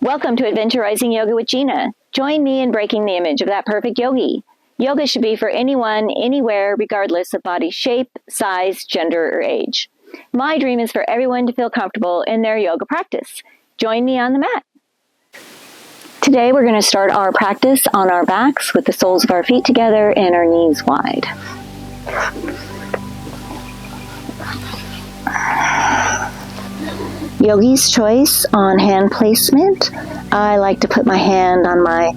Welcome to Adventurizing Yoga with Gina. Join me in breaking the image of that perfect yogi. Yoga should be for anyone, anywhere, regardless of body shape, size, gender, or age. My dream is for everyone to feel comfortable in their yoga practice. Join me on the mat. Today we're going to start our practice on our backs with the soles of our feet together and our knees wide. Yogi's choice on hand placement. I like to put my hand on my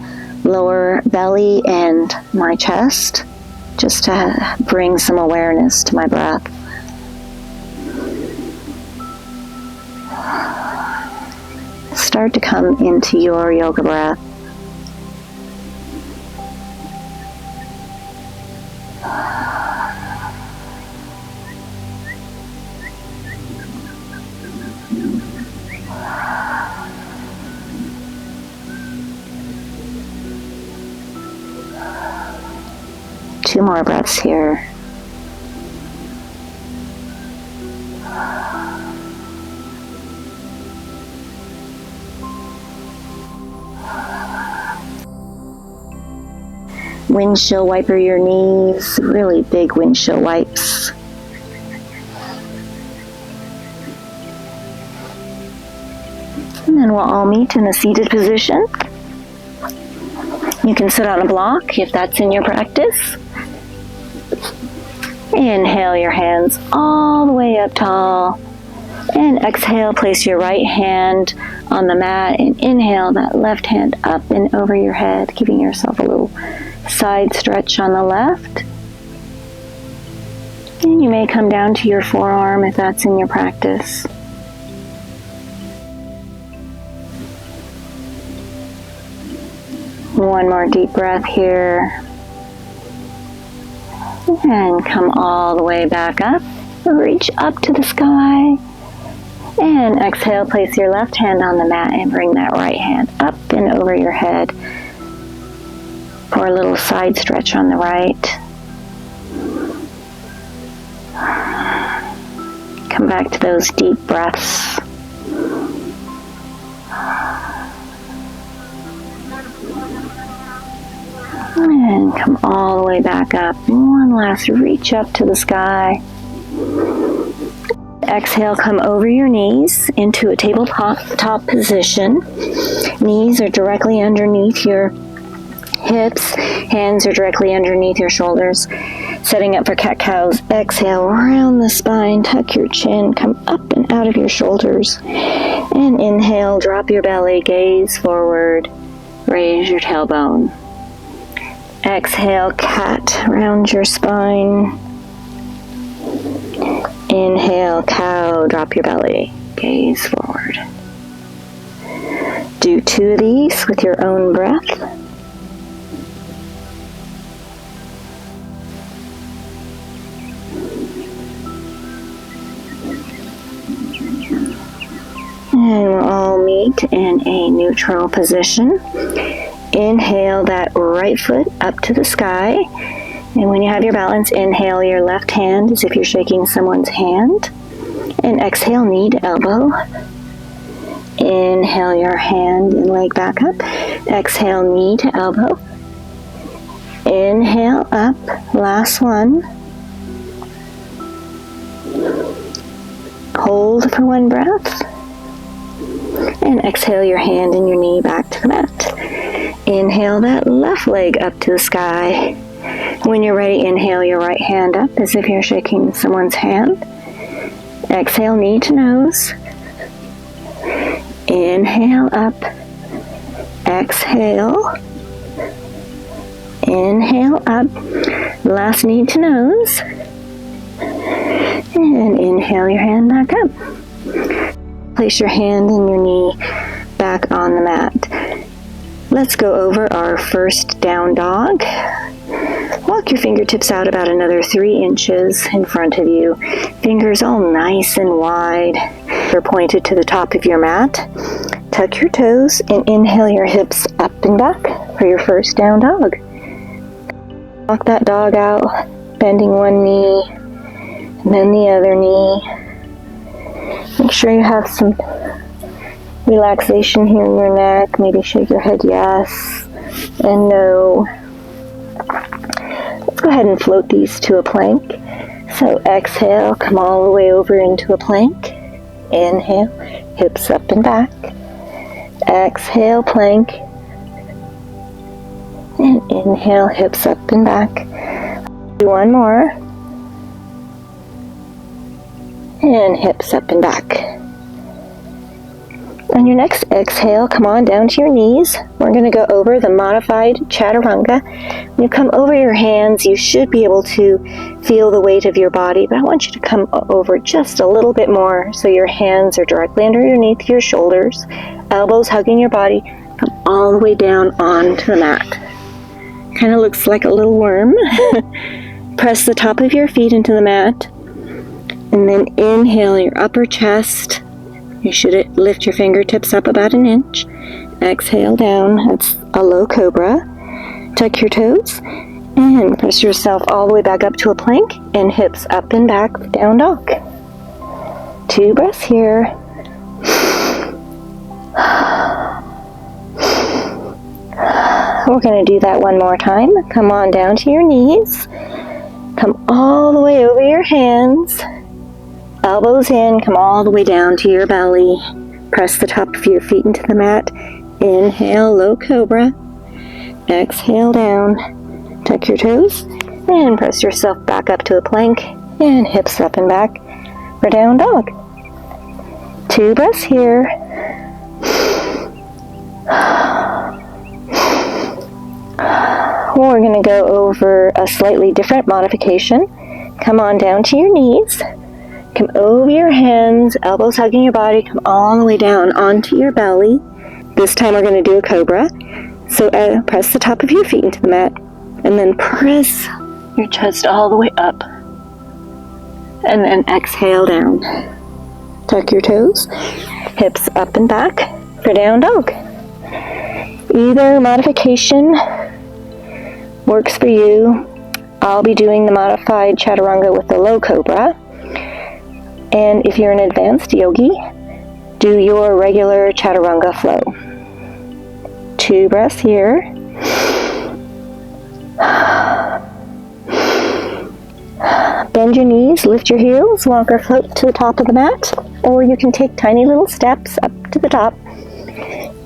lower belly and my chest just to bring some awareness to my breath. Start to come into your yoga breath. Two more breaths here. Windshield wiper your knees, really big windshield wipes. And then we'll all meet in a seated position. You can sit on a block if that's in your practice. Inhale your hands all the way up tall. And exhale, place your right hand on the mat and inhale that left hand up and over your head, giving yourself a little side stretch on the left. And you may come down to your forearm if that's in your practice. One more deep breath here. And come all the way back up. Reach up to the sky. And exhale, place your left hand on the mat and bring that right hand up and over your head for a little side stretch on the right. Come back to those deep breaths. And come all the way back up. One last reach up to the sky. Exhale, come over your knees into a tabletop position. Knees are directly underneath your hips. Hands are directly underneath your shoulders. Setting up for cat-cows. Exhale, round the spine, tuck your chin, come up and out of your shoulders. And inhale, drop your belly, gaze forward, raise your tailbone. Exhale, cat, round your spine. Inhale, cow, drop your belly, gaze forward. Do 2 of these with your own breath. And we'll all meet in a neutral position. Inhale that right foot up to the sky. And when you have your balance, inhale your left hand as if you're shaking someone's hand. And exhale, knee to elbow. Inhale your hand and leg back up. Exhale, knee to elbow. Inhale up. Last one. Hold for 1 breath. And exhale your hand and your knee back to the mat. Inhale that left leg up to the sky. When you're ready, inhale your right hand up as if you're shaking someone's hand. Exhale, knee to nose. Inhale up. Exhale. Inhale up. Last knee to nose. And inhale your hand back up. Place your hand and your knee back on the mat. Let's go over our first down dog. Walk your fingertips out about another 3 inches in front of you. Fingers all nice and wide. They're pointed to the top of your mat. Tuck your toes and inhale your hips up and back for your first down dog. Walk that dog out, bending one knee, and then the other knee. Make sure you have some relaxation here in your neck. Maybe shake your head yes and no. Let's go ahead and float these to a plank. So exhale, come all the way over into a plank. Inhale, hips up and back. Exhale, plank. And inhale, hips up and back. Do one more. And hips up and back. On your next exhale, come on down to your knees. We're going to go over the modified chaturanga. When you come over your hands, you should be able to feel the weight of your body, but I want you to come over just a little bit more so your hands are directly underneath your shoulders, elbows hugging your body. Come all the way down onto the mat. Kind of looks like a little worm. Press the top of your feet into the mat, and then inhale your upper chest. You should lift your fingertips up about an inch. Exhale down. That's a low cobra. Tuck your toes and press yourself all the way back up to a plank and hips up and back, down dog. 2 breaths here. We're going to do that one more time. Come on down to your knees. Come all the way over your hands. Elbows in, come all the way down to your belly. Press the top of your feet into the mat. Inhale, low cobra. Exhale down. Tuck your toes and press yourself back up to a plank and hips up and back for down dog. 2 breaths here. We're going to go over a slightly different modification. Come on down to your knees. Come over your hands, elbows hugging your body, come all the way down onto your belly. This time we're going to do a cobra. So press the top of your feet into the mat, and then press your chest all the way up. And then exhale down. Tuck your toes, hips up and back for down dog. Either modification works for you. I'll be doing the modified chaturanga with the low cobra. And if you're an advanced yogi, do your regular chaturanga flow. 2 breaths here. Bend your knees, lift your heels, walk or float to the top of the mat, or you can take tiny little steps up to the top.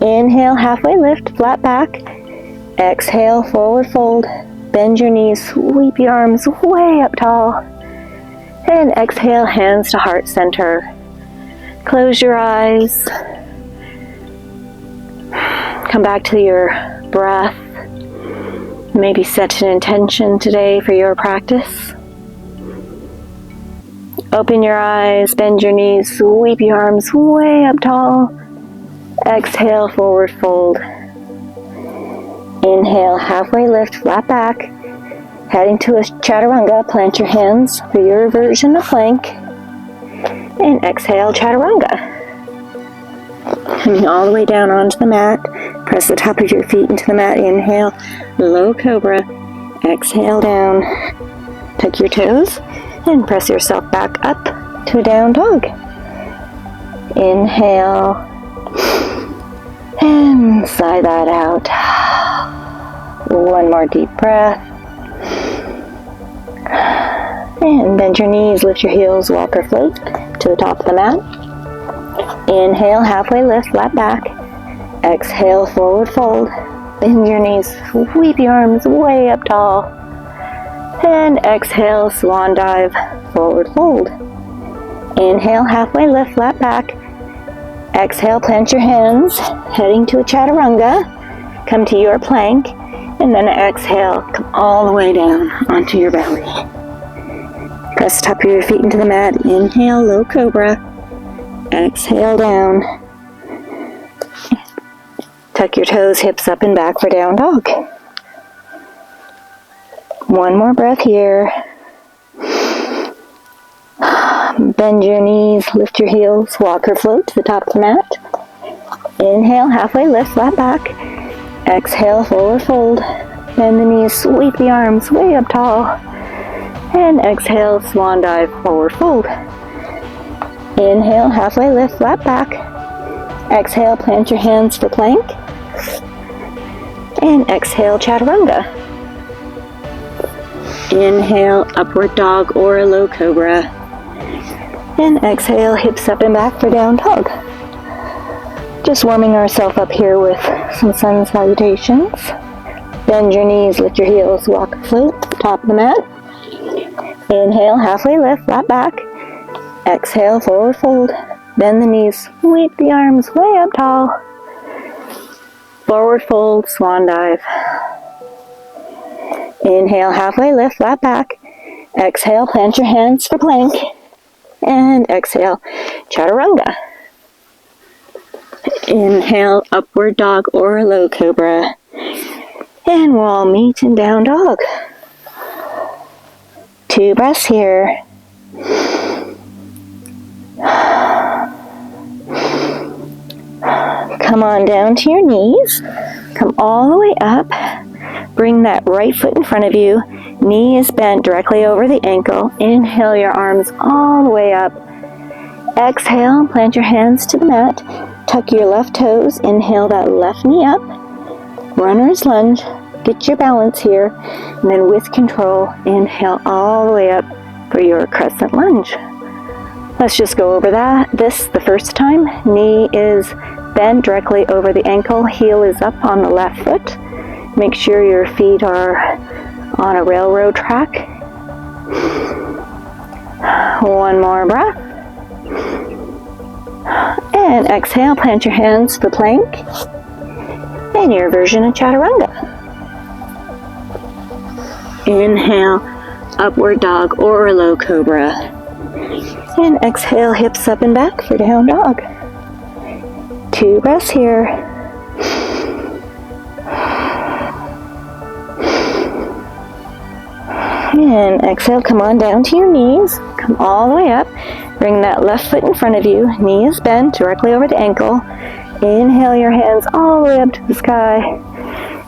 Inhale, halfway lift, flat back. Exhale, forward fold. Bend your knees, sweep your arms way up tall. And exhale, hands to heart center. Close your eyes. Come back to your breath. Maybe set an intention today for your practice. Open your eyes, bend your knees, sweep your arms way up tall. Exhale, forward fold. Inhale, halfway lift, flat back. Heading to a chaturanga, plant your hands for your version of plank. And exhale, chaturanga. Coming all the way down onto the mat. Press the top of your feet into the mat. Inhale, low cobra. Exhale down. Tuck your toes and press yourself back up to a down dog. Inhale. And sigh that out. One more deep breath. And bend your knees, lift your heels, walk or float to the top of the mat. Inhale, halfway lift, flat back. Exhale, forward fold. Bend your knees, sweep your arms way up tall. And exhale, swan dive, forward fold. Inhale, halfway lift, flat back. Exhale, plant your hands, heading to a chaturanga. Come to your plank. And then exhale, come all the way down onto your belly. Press the top of your feet into the mat. Inhale, low cobra. Exhale down. Tuck your toes, hips up and back for down dog. One more breath here. Bend your knees, lift your heels, walk or float to the top of the mat. Inhale, halfway lift, flat back. Exhale, forward fold. Bend the knees, sweep the arms way up tall. And exhale, swan dive, forward fold. Inhale, halfway lift, flat back. Exhale, plant your hands for plank. And exhale, chaturanga. Inhale, upward dog or low cobra. And exhale, hips up and back for down dog. Just warming ourselves up here with some sun salutations. Bend your knees, lift your heels, walk or float to the top of the mat. Inhale, halfway lift, flat back. Exhale, forward fold. Bend the knees, sweep the arms way up tall. Forward fold, swan dive. Inhale, halfway lift, flat back. Exhale, plant your hands for plank. And exhale, chaturanga. Inhale, upward dog or low cobra. And we'll all meet in down dog. 2 breaths here. Come on down to your knees. Come all the way up. Bring that right foot in front of you. Knee is bent directly over the ankle. Inhale your arms all the way up. Exhale, plant your hands to the mat. Tuck your left toes. Inhale that left knee up. Runner's lunge. Get your balance here. And then with control, inhale all the way up for your crescent lunge. Let's just go over this the first time. Knee is bent directly over the ankle. Heel is up on the left foot. Make sure your feet are on a railroad track. 1 more breath. And exhale, plant your hands for plank. And your version of chaturanga. Inhale, upward dog or low cobra. And exhale, hips up and back for down dog. 2 breaths here. And exhale, come on down to your knees. Come all the way up. Bring that left foot in front of you. Knee is bent directly over the ankle. Inhale your hands all the way up to the sky.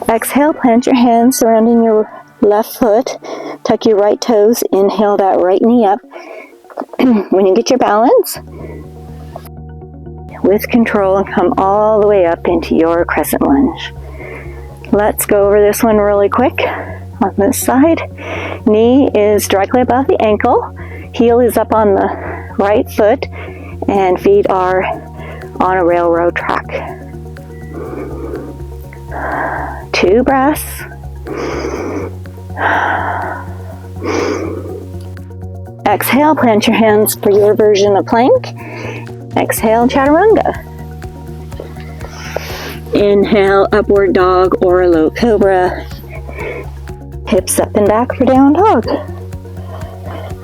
Exhale, plant your hands surrounding your left foot. Tuck your right toes. Inhale that right knee up. When you get your balance, with control, come all the way up into your crescent lunge. Let's go over this one really quick. On this side, knee is directly above the ankle. Heel is up on the right foot. And feet are on a railroad track. 2 breaths. Exhale, plant your hands for your version of plank. Exhale, chaturanga. Inhale, upward dog or low cobra. Hips up and back for down dog.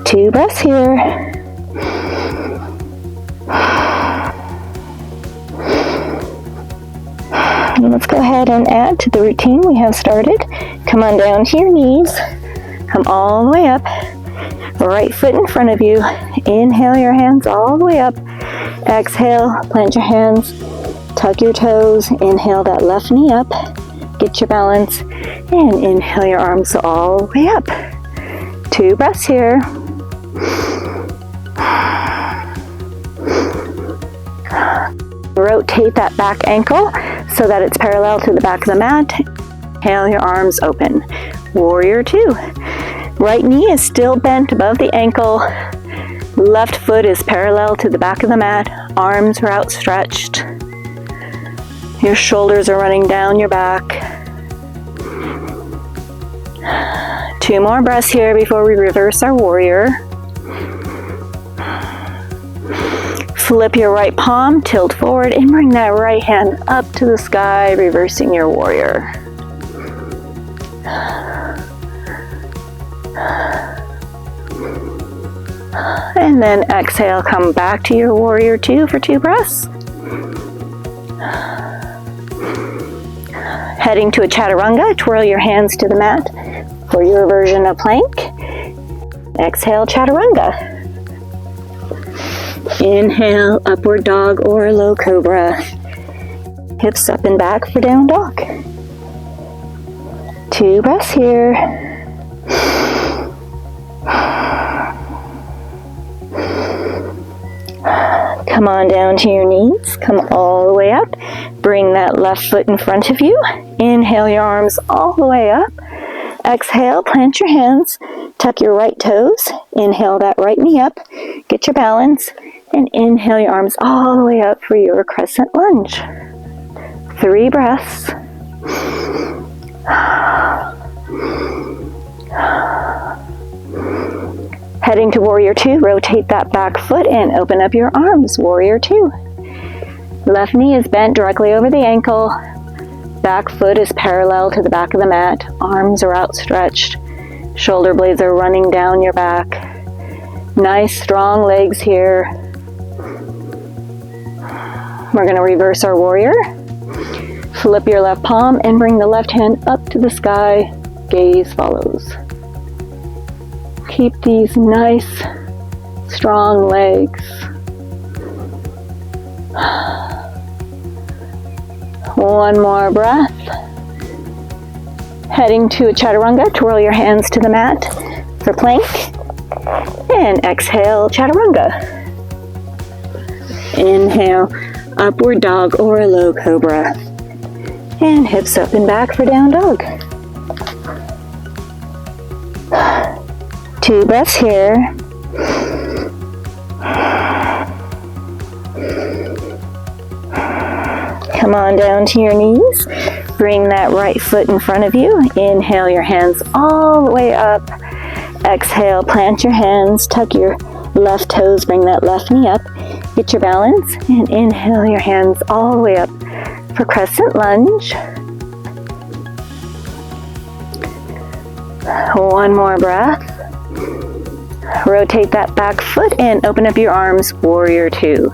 2 breaths here. And let's go ahead and add to the routine we have started. Come on down to your knees. Come all the way up. Right foot in front of you. Inhale your hands all the way up. Exhale, plant your hands. Tuck your toes. Inhale that left knee up. Get your balance. And inhale your arms all the way up. 2 breaths here. Rotate that back ankle so that it's parallel to the back of the mat. Inhale your arms open. Warrior 2. Right knee is still bent above the ankle. Left foot is parallel to the back of the mat. Arms are outstretched. Your shoulders are running down your back. 2 more breaths here before we reverse our warrior. Flip your right palm, tilt forward, and bring that right hand up to the sky, reversing your warrior. And then exhale, come back to your warrior 2 for 2 breaths. Heading to a chaturanga, twirl your hands to the mat for your version of plank. Exhale, chaturanga. Inhale, upward dog or low cobra. Hips up and back for down dog. 2 breaths here. Come on down to your knees. Come all the way up. Bring that left foot in front of you. Inhale your arms all the way up. Exhale, plant your hands. Tuck your right toes. Inhale that right knee up. Get your balance. And inhale your arms all the way up for your crescent lunge. 3 breaths. Heading to Warrior 2, rotate that back foot and open up your arms. Warrior 2. Left knee is bent directly over the ankle. Back foot is parallel to the back of the mat. Arms are outstretched. Shoulder blades are running down your back. Nice strong legs here. We're going to reverse our warrior. Flip your left palm and bring the left hand up to the sky. Gaze follows. Keep these nice, strong legs. One more breath. Heading to a chaturanga, twirl your hands to the mat for plank. And exhale, chaturanga. Inhale, upward dog or a low cobra. And hips up and back for down dog. 2 breaths here. Come on down to your knees. Bring that right foot in front of you. Inhale your hands all the way up. Exhale, plant your hands. Tuck your left toes. Bring that left knee up. Get your balance. And inhale your hands all the way up for crescent lunge. One more breath. Rotate that back foot and open up your arms, Warrior 2.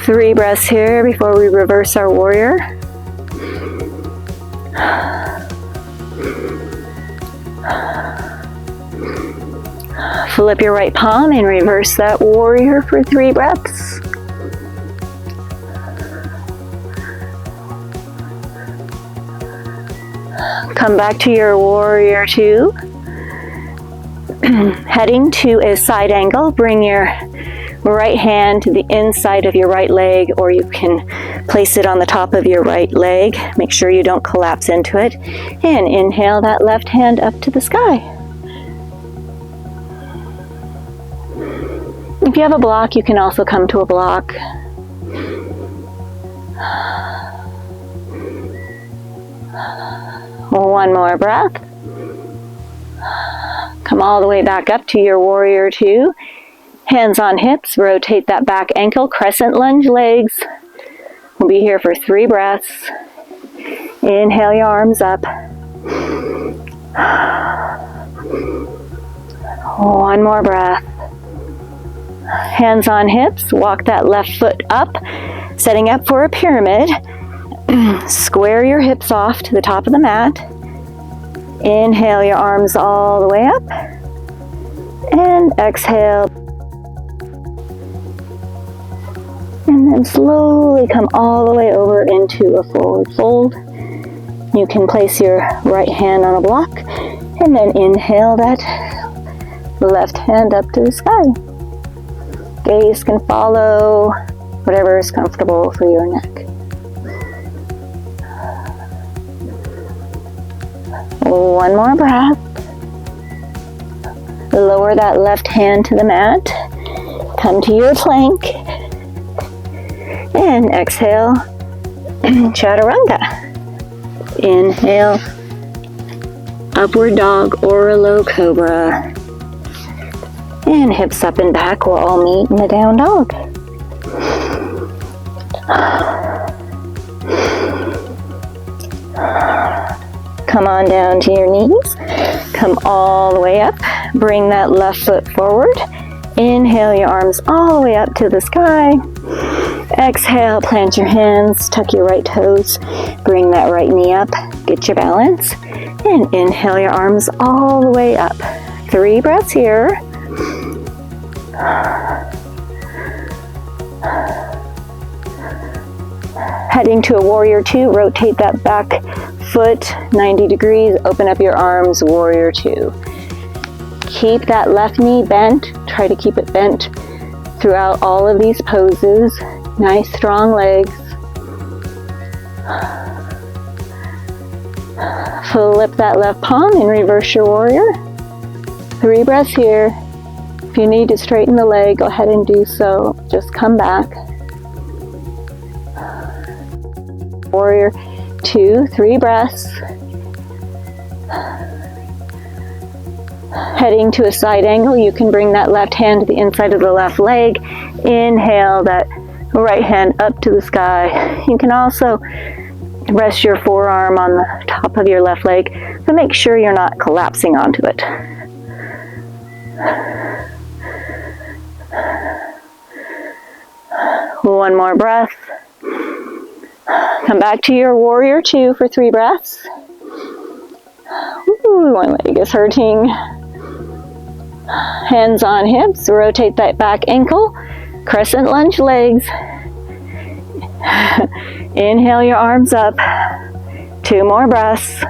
3 breaths here before we reverse our warrior. Flip your right palm and reverse that warrior for 3 breaths. Come back to your Warrior 2. Heading to a side angle, bring your right hand to the inside of your right leg, or you can place it on the top of your right leg. Make sure you don't collapse into it. And inhale that left hand up to the sky. If you have a block, you can also come to a block. One more breath. Come all the way back up to your Warrior 2. Hands on hips, rotate that back ankle, crescent lunge legs. We'll be here for 3 breaths. Inhale your arms up. One more breath. Hands on hips, walk that left foot up, setting up for a pyramid. Square your hips off to the top of the mat. Inhale your arms all the way up. And exhale. And then slowly come all the way over into a forward fold. You can place your right hand on a block and then inhale that left hand up to the sky. Gaze can follow whatever is comfortable for your neck. One more breath. Lower that left hand to the mat. Come to your plank. And exhale, chaturanga. Inhale, upward dog or a low cobra. And hips up and back, we'll all meet in the down dog. Come on down to your knees. Come all the way up. Bring that left foot forward. Inhale your arms all the way up to the sky. Exhale, plant your hands, tuck your right toes. Bring that right knee up. Get your balance. And inhale your arms all the way up. 3 breaths here. Heading to a Warrior 2, rotate that back foot 90 degrees, open up your arms, Warrior 2. Keep that left knee bent, try to keep it bent throughout all of these poses. Nice strong legs. Flip that left palm and reverse your warrior. 3 breaths here. If you need to straighten the leg, go ahead and do so. Just come back. Warrior 2, 3 breaths. Heading to a side angle, you can bring that left hand to the inside of the left leg. Inhale that right hand up to the sky. You can also rest your forearm on the top of your left leg, but make sure you're not collapsing onto it. One more breath. Come back to your warrior 2 for 3 breaths. Ooh, one leg is hurting. Hands on hips, rotate that back ankle, crescent lunge legs. Inhale your arms up. 2 more breaths.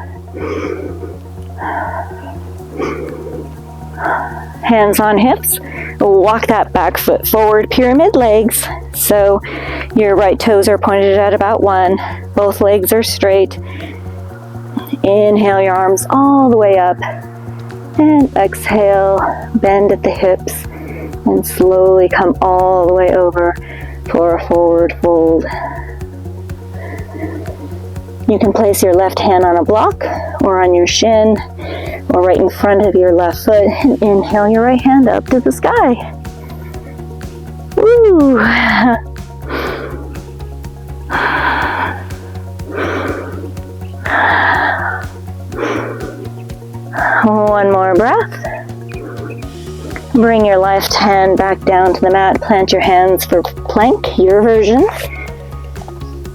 Hands on hips. Walk that back foot forward, pyramid legs. So your right toes are pointed at about 1. Both legs are straight. Inhale your arms all the way up. And exhale, bend at the hips. And slowly come all the way over for a forward fold. You can place your left hand on a block or on your shin or right in front of your left foot, and inhale your right hand up to the sky. Woo! One more breath. Bring your left hand back down to the mat. Plant your hands for plank, your version.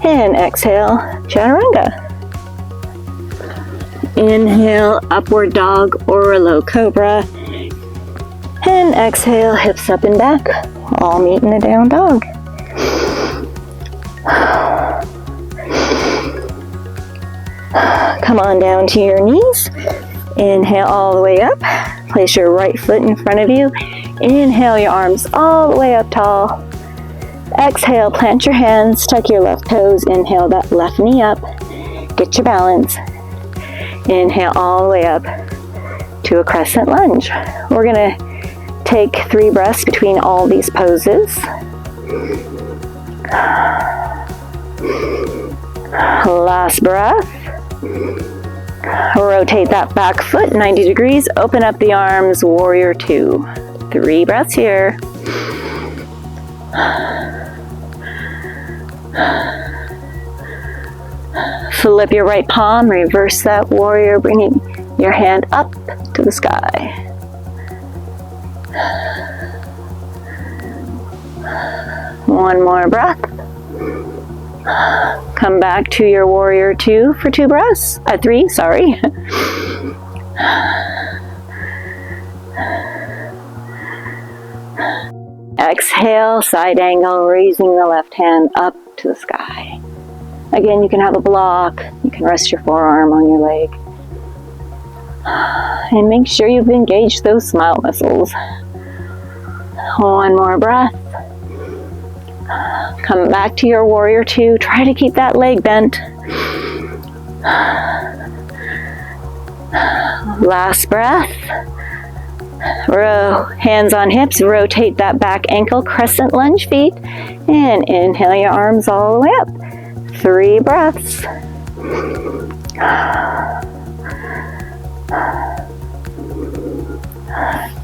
And exhale, chaturanga. Inhale, upward dog or a low cobra. And exhale, hips up and back. All meet in a down dog. Come on down to your knees. Inhale all the way up. Place your right foot in front of you. Inhale your arms all the way up tall. Exhale, plant your hands, tuck your left toes. Inhale that left knee up. Get your balance. Inhale all the way up to a crescent lunge. We're gonna take 3 breaths between all these poses. Last breath. Rotate that back foot 90 degrees. Open up the arms, warrior 2. 3 breaths here. Flip your right palm, reverse that warrior, bringing your hand up to the sky. One more breath. Come back to your warrior 2 for 2 breaths. 3, sorry. Exhale, side angle, raising the left hand up to the sky. Again, you can have a block. You can rest your forearm on your leg. And make sure you've engaged those smile muscles. One more breath. Come back to your warrior 2. Try to keep that leg bent. Last breath. Hands on hips. Rotate that back ankle. Crescent lunge feet. And inhale your arms all the way up. 3 breaths.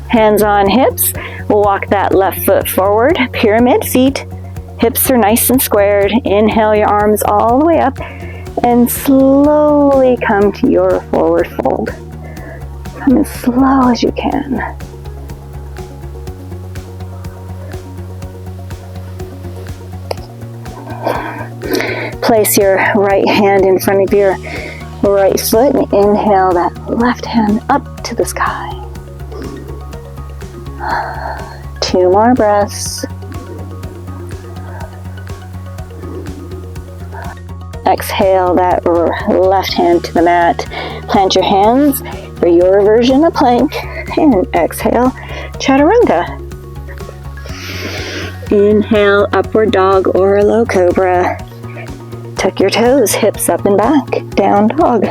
Hands on hips. Walk that left foot forward. Pyramid feet. Hips are nice and squared. Inhale your arms all the way up and slowly come to your forward fold. Come as slow as you can. Place your right hand in front of your right foot and inhale that left hand up to the sky. 2 more breaths. Exhale that left hand to the mat. Plant your hands for your version of plank. And exhale, chaturanga. Inhale, upward dog or low cobra. Tuck your toes, hips up and back, down dog.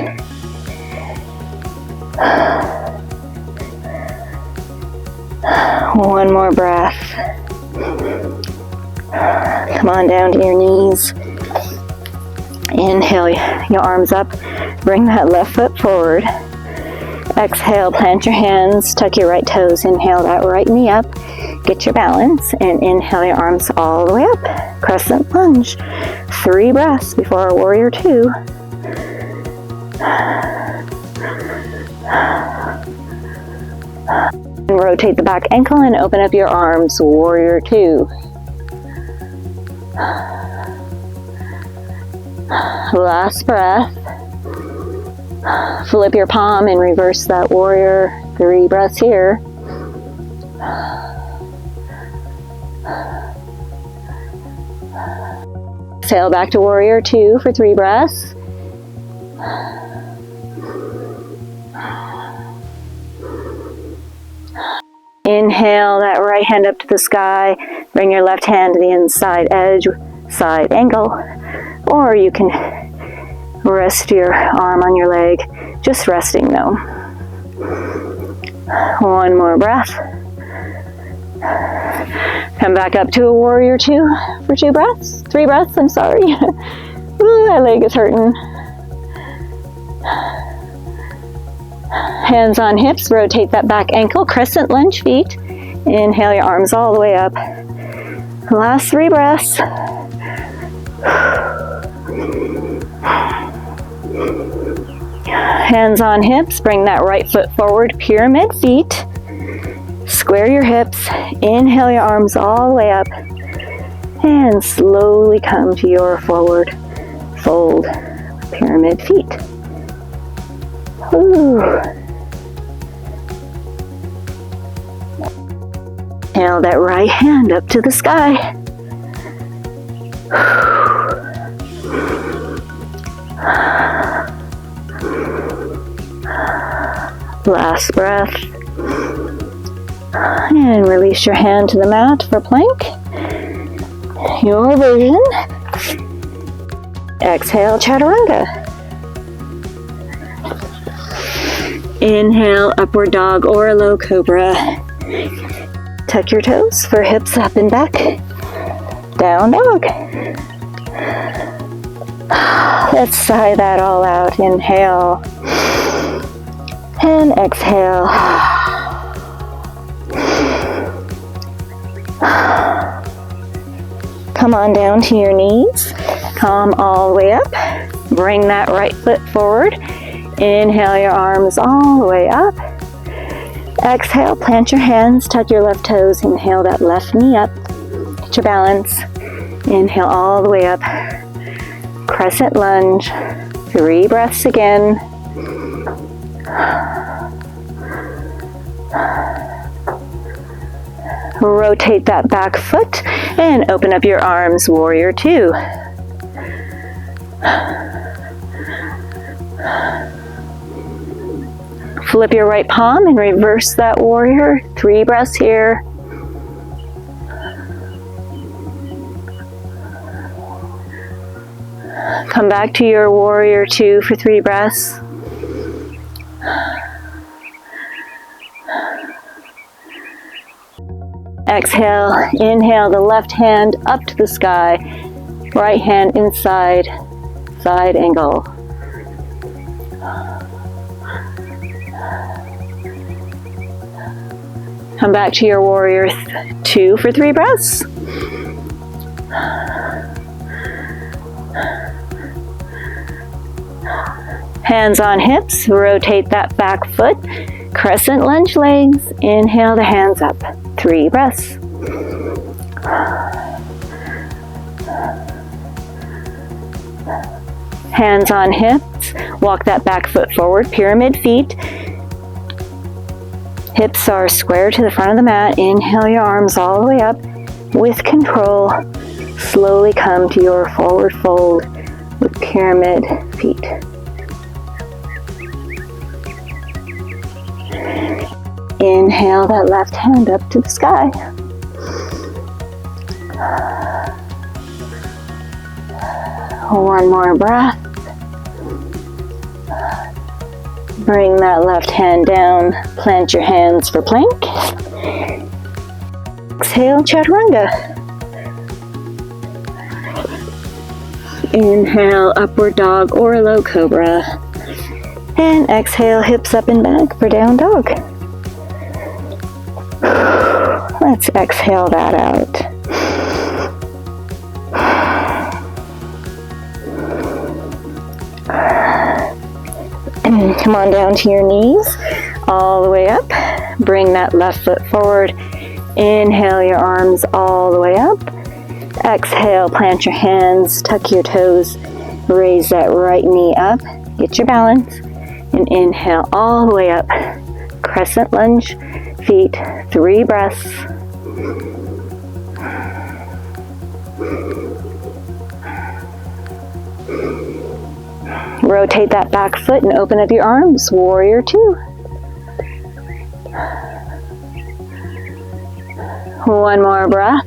One more breath. Come on down to your knees. Inhale your arms up, bring that left foot forward. Exhale, plant your hands, tuck your right toes, inhale that right knee up, get your balance, and inhale your arms all the way up. Crescent lunge. 3 breaths before our warrior 2. And rotate the back ankle and open up your arms, warrior 2. Last breath. Flip your palm and reverse that warrior. 3 breaths here. Exhale back to warrior 2 for 3 breaths. Inhale that right hand up to the sky. Bring your left hand to the inside edge, side angle. Or you can rest your arm on your leg. Just resting though. One more breath. Come back up to a warrior 2 for 2 breaths. 3 breaths, I'm sorry. Ooh, that leg is hurting. Hands on hips, rotate that back ankle, crescent lunge feet. Inhale your arms all the way up. Last 3 breaths. Hands on hips, bring that right foot forward, pyramid feet. Square your hips, inhale your arms all the way up, and slowly come to your forward fold, pyramid feet. Ooh. Inhale that right hand up to the sky. Last breath. And release your hand to the mat for plank. Your version. Exhale, chaturanga. Inhale, upward dog or low cobra. Tuck your toes for hips up and back. Down dog. Let's sigh that all out. Inhale. And exhale. Come on down to your knees. Come all the way up. Bring that right foot forward. Inhale your arms all the way up. Exhale, plant your hands, tuck your left toes. Inhale that left knee up. Get your balance. Inhale all the way up. Crescent lunge. 3 breaths again. Rotate that back foot and open up your arms, warrior 2. Flip your right palm and reverse that warrior. 3 breaths here. Come back to your warrior 2 for 3 breaths. Exhale, inhale the left hand up to the sky, right hand inside, side angle. Come back to your warrior 2 for 3 breaths. Hands on hips, rotate that back foot, crescent lunge legs, inhale the hands up, 3 breaths. Hands on hips, walk that back foot forward, pyramid feet. Hips are square to the front of the mat, inhale your arms all the way up. With control, slowly come to your forward fold with pyramid feet. Inhale that left hand up to the sky. One more breath. Bring that left hand down. Plant your hands for plank. Exhale, chaturanga. Inhale, upward dog or low cobra. And exhale, hips up and back for down dog. Let's exhale that out. And come on down to your knees, all the way up. Bring that left foot forward. Inhale your arms all the way up. Exhale, plant your hands, tuck your toes, raise that right knee up, get your balance, and inhale all the way up. Crescent lunge, feet, 3 breaths. Rotate that back foot and open up your arms, warrior 2. One more breath.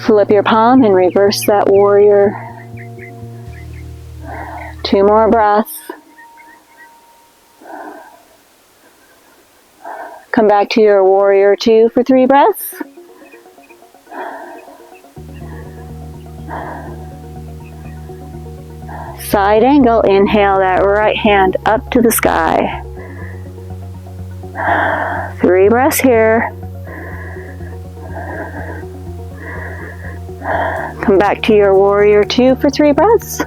Flip your palm and reverse that warrior. 2 more breaths. Come back to your warrior 2 for 3 breaths. Side angle, inhale that right hand up to the sky. 3 breaths here. Come back to your warrior 2 for 3 breaths.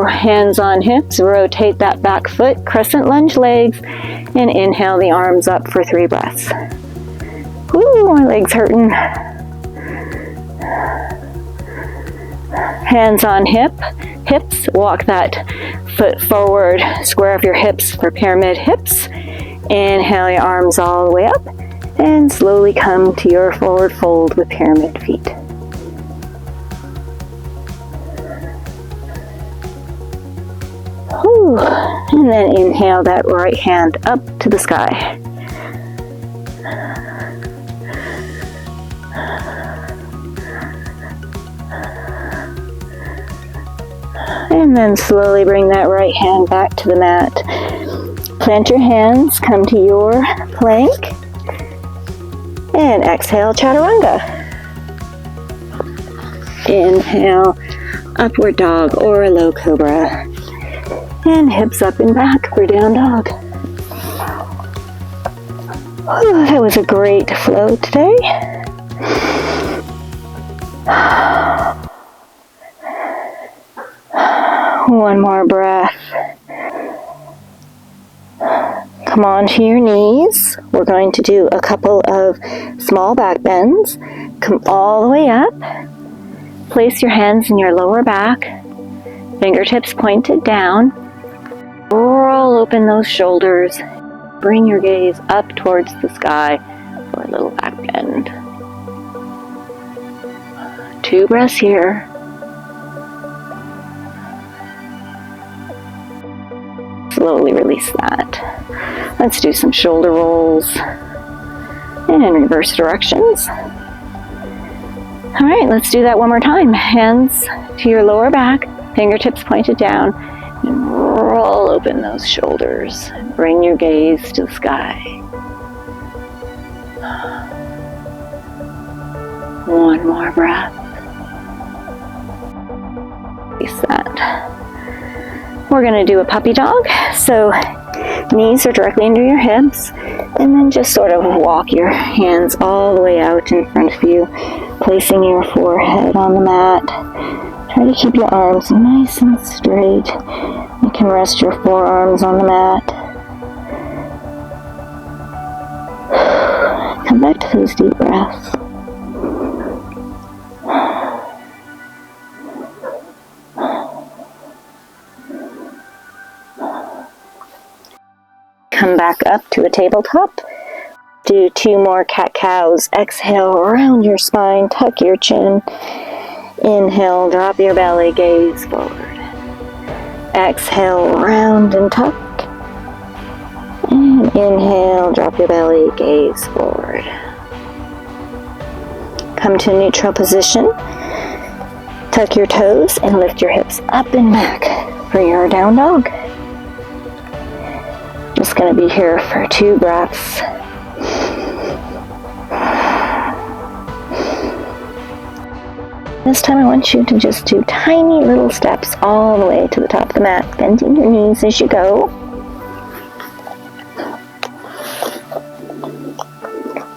Hands on hips, rotate that back foot, crescent lunge legs, and inhale the arms up for 3 breaths. Woo, my legs hurting. Hands on hips, walk that foot forward, square up your hips for pyramid hips. Inhale your arms all the way up, and slowly come to your forward fold with pyramid feet. Whew. And then inhale that right hand up to the sky. And then slowly bring that right hand back to the mat. Plant your hands, come to your plank, and exhale, chaturanga. Inhale, upward dog or low cobra, and hips up and back for down dog. Whew, that was a great flow today. One more breath. Come on to your knees. We're going to do a couple of small back bends. Come all the way up. Place your hands in your lower back. Fingertips pointed down. Roll open those shoulders. Bring your gaze up towards the sky for a little back bend. 2 breaths here. Slowly release that. Let's do some shoulder rolls and in reverse directions. All right, let's do that one more time. Hands to your lower back, fingertips pointed down, and roll open those shoulders. Bring your gaze to the sky. One more breath. Release that. We're going to do a puppy dog. So knees are directly under your hips, and then just sort of walk your hands all the way out in front of you, placing your forehead on the mat. Try to keep your arms nice and straight. You can rest your forearms on the mat. Come back to those deep breaths. Come back up to a tabletop. Do 2 more cat-cows. Exhale, round your spine, tuck your chin. Inhale, drop your belly, gaze forward. Exhale, round and tuck. And inhale, drop your belly, gaze forward. Come to neutral position. Tuck your toes and lift your hips up and back for your down dog. Just going to be here for 2 breaths. This time I want you to just do tiny little steps all the way to the top of the mat, bending your knees as you go.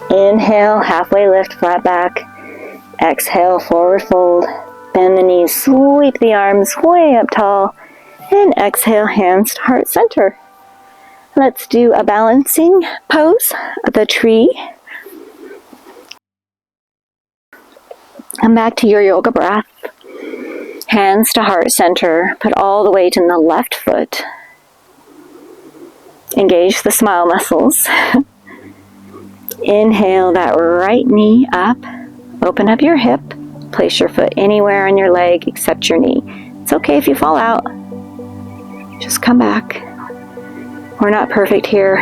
Inhale, halfway lift, flat back. Exhale, forward fold. Bend the knees, sweep the arms way up tall. And exhale, hands to heart center. Let's do a balancing pose, the tree. Come back to your yoga breath. Hands to heart center. Put all the weight in the left foot. Engage the smile muscles. Inhale that right knee up. Open up your hip. Place your foot anywhere on your leg except your knee. It's okay if you fall out. Just come back. We're not perfect here.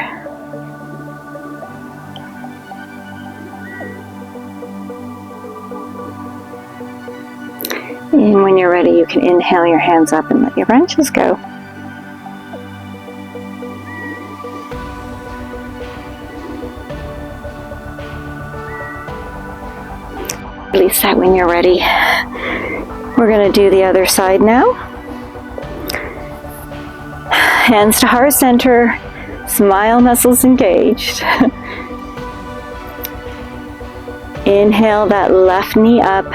And when you're ready, you can inhale your hands up and let your branches go. Release that when you're ready. We're going to do the other side now. Hands to heart center. Smile muscles engaged. Inhale that left knee up.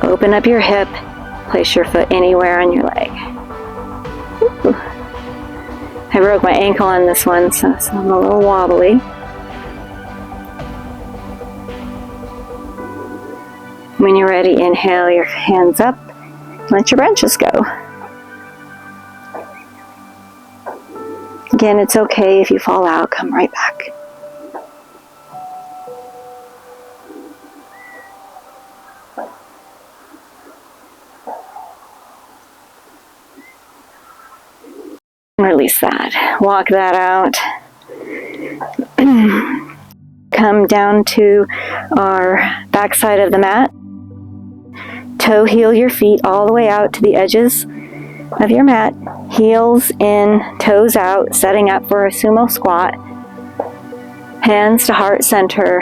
Open up your hip. Place your foot anywhere on your leg. Ooh. I broke my ankle on this one, so I'm a little wobbly. When you're ready, inhale your hands up. Let your branches go. Again, it's okay if you fall out. Come right back. Release that. Walk that out. Come down to our back side of the mat. Toe heel your feet all the way out to the edges of your mat. Heels in, toes out, setting up for a sumo squat. Hands to heart center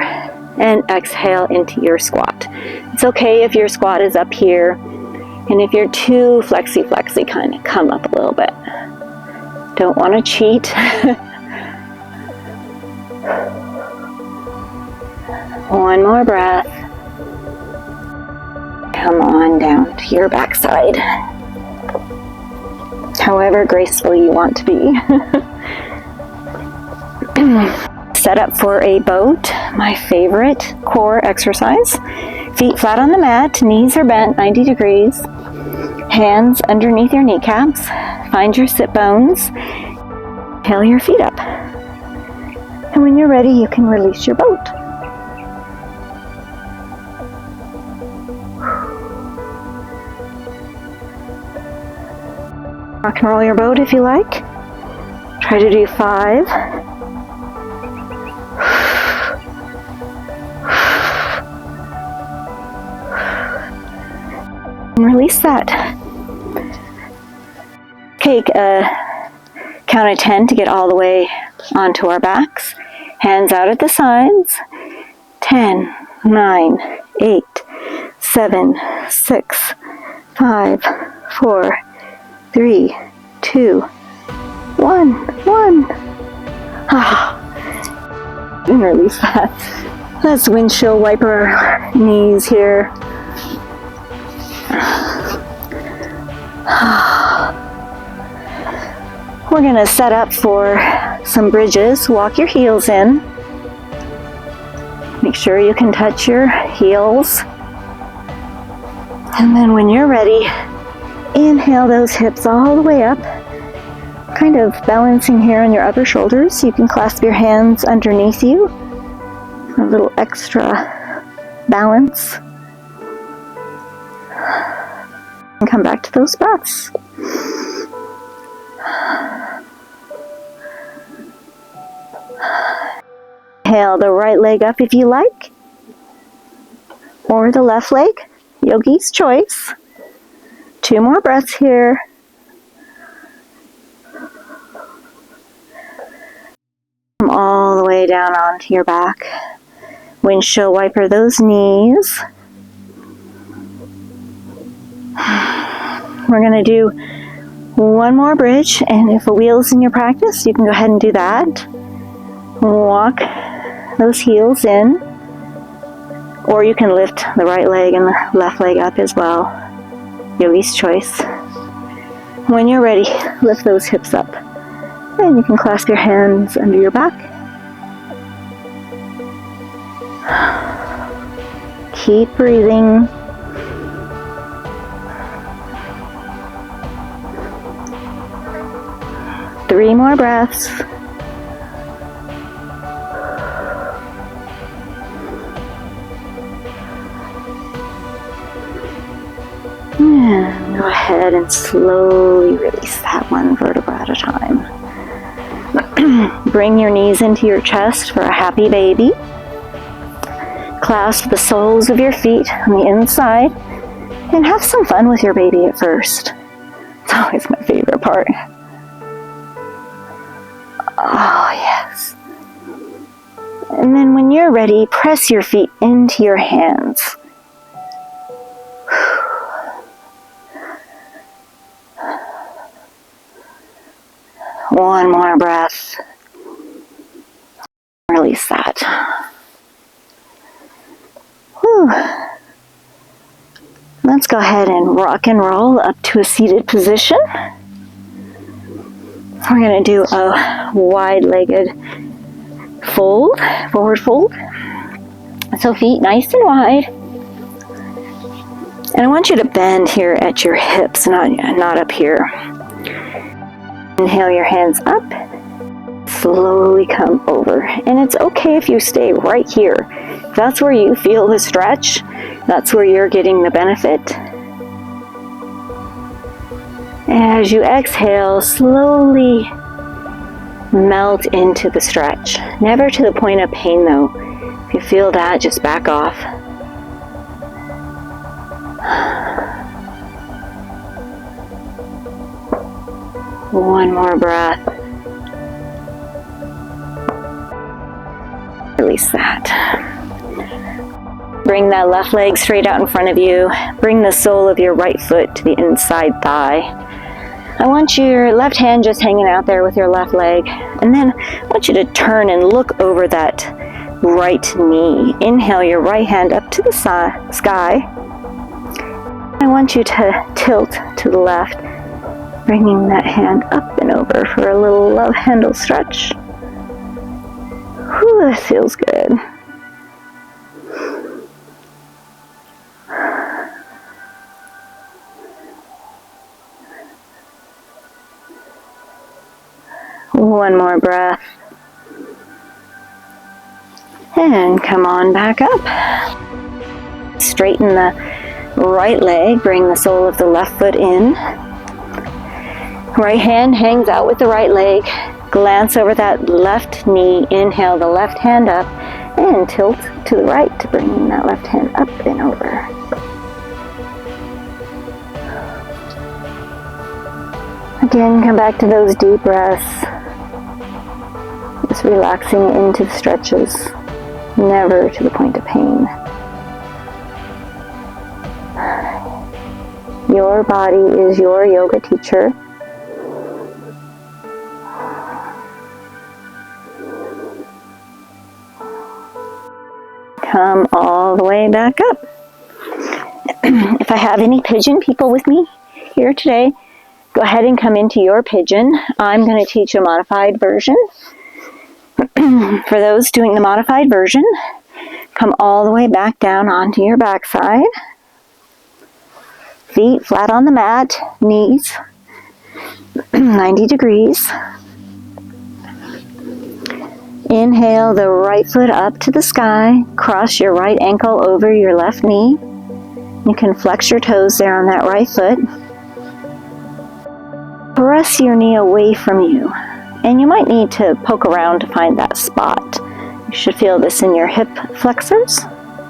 and exhale into your squat. It's okay if your squat is up here, and if you're too flexy, kind of come up a little bit. Don't want to cheat. One more breath. Come on down to your backside. However graceful you want to be. Set up for a boat, my favorite core exercise. Feet flat on the mat, knees are bent 90 degrees. Hands underneath your kneecaps. Find your sit bones. Tail your feet up. And when you're ready, you can release your boat. Rock and roll your boat if you like. Try to do 5. And release that. Take a count of 10 to get all the way onto our backs. Hands out at the sides. 10, 9, 8, 7, 6, 5, 4, 3, 2, 1. And release that. Let's windshield wiper our knees here. We're going to set up for some bridges. Walk your heels in. Make sure you can touch your heels. And then when you're ready, inhale those hips all the way up. Kind of balancing here on your upper shoulders. You can clasp your hands underneath you. A little extra balance. And come back to those breaths. Inhale the right leg up if you like. or the left leg, yogi's choice. 2 more breaths here. Come all the way down onto your back. Windshield wiper those knees. We're going to do 1 more bridge, and if a wheel's in your practice, you can go ahead and do that. Walk those heels in, or you can lift the right leg and the left leg up as well. Yogi's choice. When you're ready, lift those hips up, and you can clasp your hands under your back. Keep breathing. Three more breaths. And go ahead and slowly release that 1 vertebra at a time. Bring your knees into your chest for a happy baby. Clasp the soles of your feet on the inside and have some fun with your baby at first. It's always my favorite part. Oh, yes. And then when you're ready, press your feet into your hands. One more breath. Release that. Whew. Let's go ahead and rock and roll up to a seated position. We're going to do a wide-legged fold, forward fold. So feet nice and wide. And I want you to bend here at your hips, not up here. Inhale your hands up. Slowly come over. And it's okay if you stay right here. If that's where you feel the stretch, that's where you're getting the benefit. As you exhale, slowly melt into the stretch. Never to the point of pain though. If you feel that, just back off. One more breath. Release that. Bring that left leg straight out in front of you. Bring the sole of your right foot to the inside thigh. I want your left hand just hanging out there with your left leg. And then I want you to turn and look over that right knee. Inhale your right hand up to the sky. I want you to tilt to the left, bringing that hand up and over for a little love handle stretch. Whew, that feels good. One more breath. And come on back up. Straighten the right leg, bring the sole of the left foot in. Right hand hangs out with the right leg. Glance over that left knee. Inhale the left hand up and tilt to the right to bring that left hand up and over. Again, come back to those deep breaths. Just relaxing into the stretches, never to the point of pain. Your body is your yoga teacher. Come all the way back up. If I have any pigeon people with me here today, go ahead and come into your pigeon. I'm going to teach a modified version. For those doing the modified version, come all the way back down onto your backside. Feet flat on the mat, knees 90 degrees. Inhale the right foot up to the sky. Cross your right ankle over your left knee. You can flex your toes there on that right foot. Press your knee away from you. And you might need to poke around to find that spot. You should feel this in your hip flexors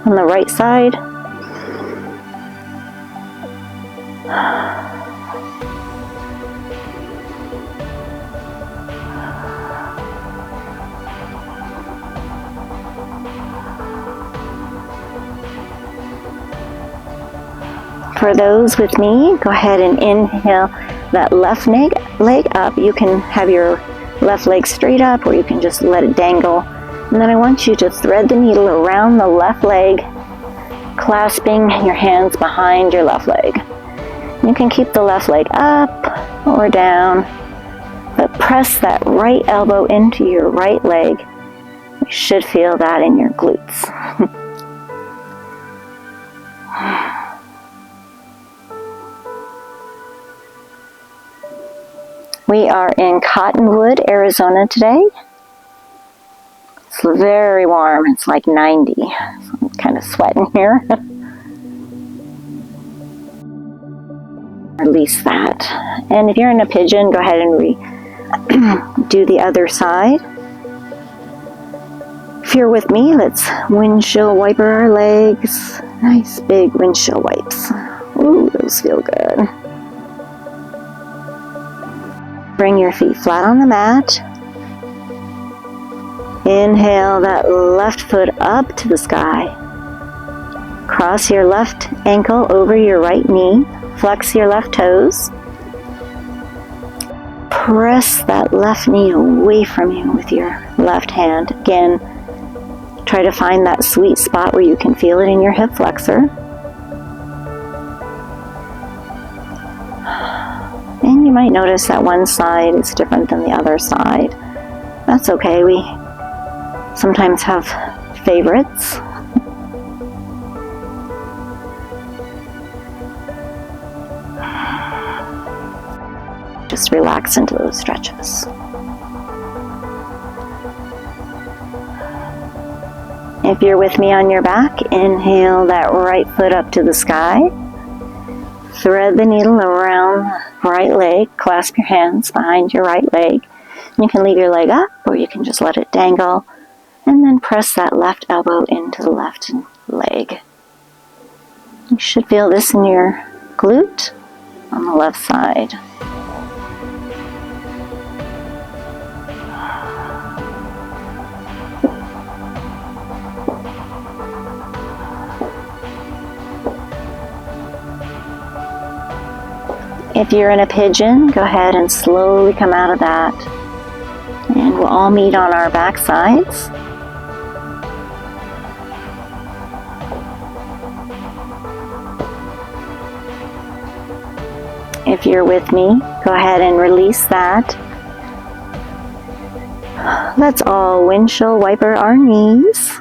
on the right side. For those with me, go ahead and inhale that left leg up. You can have your left leg straight up, or you can just let it dangle. And then I want you to thread the needle around the left leg, clasping your hands behind your left leg. You can keep the left leg up or down, but press that right elbow into your right leg. You should feel that in your glutes. We are in Cottonwood, Arizona today. It's very warm. It's like 90. So I'm kind of sweating here. Release that. And if you're in a pigeon, go ahead and do the other side. If you're with me, let's windshield wiper our legs. Nice big windshield wipes. Ooh, those feel good. Bring your feet flat on the mat. Inhale that left foot up to the sky. Cross your left ankle over your right knee. Flex your left toes. Press that left knee away from you with your left hand. Again, try to find that sweet spot where you can feel it in your hip flexor. And you might notice that one side is different than the other side. That's okay. We sometimes have favorites. Just relax into those stretches. If you're with me on your back, inhale that right foot up to the sky. Thread the needle around the right leg. Clasp your hands behind your right leg. You can leave your leg up, or you can just let it dangle. And then press that left elbow into the left leg. You should feel this in your glute on the left side. If you're in a pigeon, go ahead and slowly come out of that. And we'll all meet on our back sides. If you're with me, go ahead and release that. Let's all windshield wiper our knees.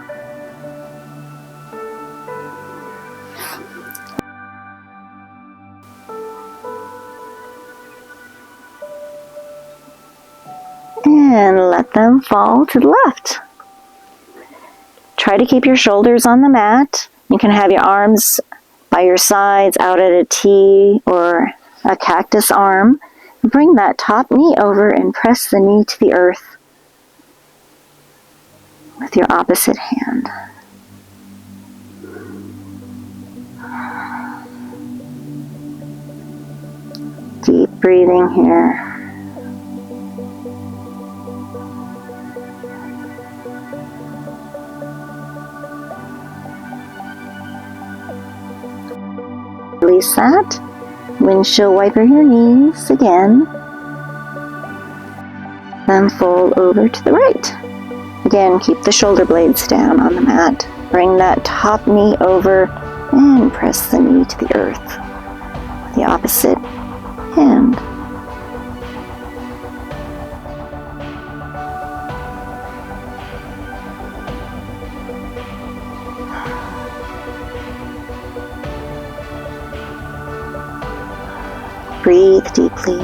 And let them fall to the left. Try to keep your shoulders on the mat. You can have your arms by your sides out at a T or a cactus arm. Bring that top knee over and press the knee to the earth with your opposite hand. Deep breathing here. Release that. Windshield wiper your knees again. Then fold over to the right. Again, keep the shoulder blades down on the mat. Bring that top knee over and press the knee to the earth with the opposite hand. Breathe deeply.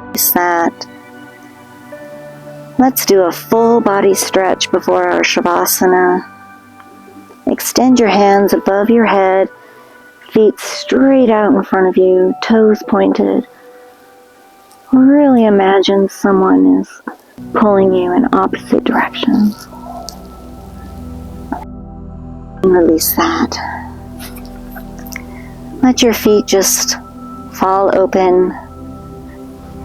Release that. Let's do a full body stretch before our Shavasana. Extend your hands above your head, feet straight out in front of you, toes pointed. Really imagine someone is pulling you in opposite directions. And release that. Let your feet just fall open.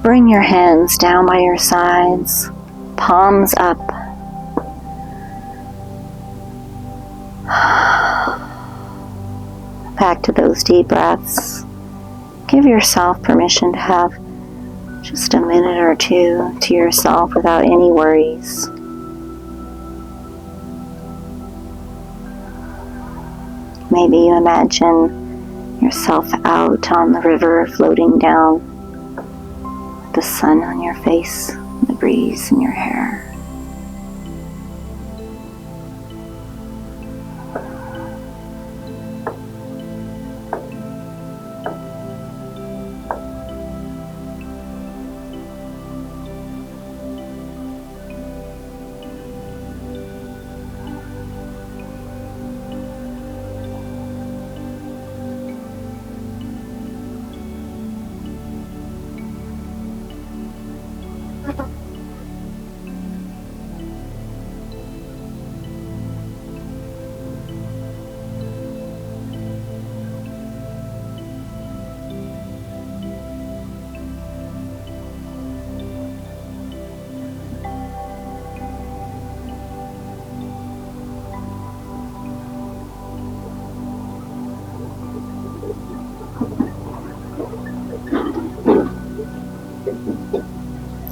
Bring your hands down by your sides, palms up. Back to those deep breaths. Give yourself permission to have just a minute or two to yourself without any worries. Maybe you imagine yourself out on the river floating down, the sun on your face, the breeze in your hair.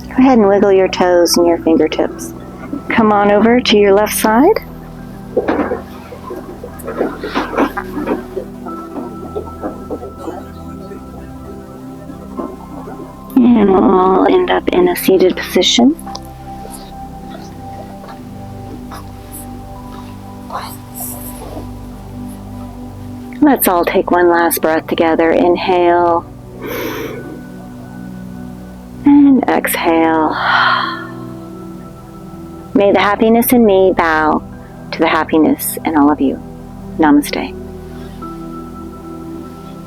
Go ahead and wiggle your toes and your fingertips. Come on over to your left side. And we'll all end up in a seated position. Let's all take one last breath together. Inhale. And exhale. May the happiness in me bow to the happiness in all of you. Namaste.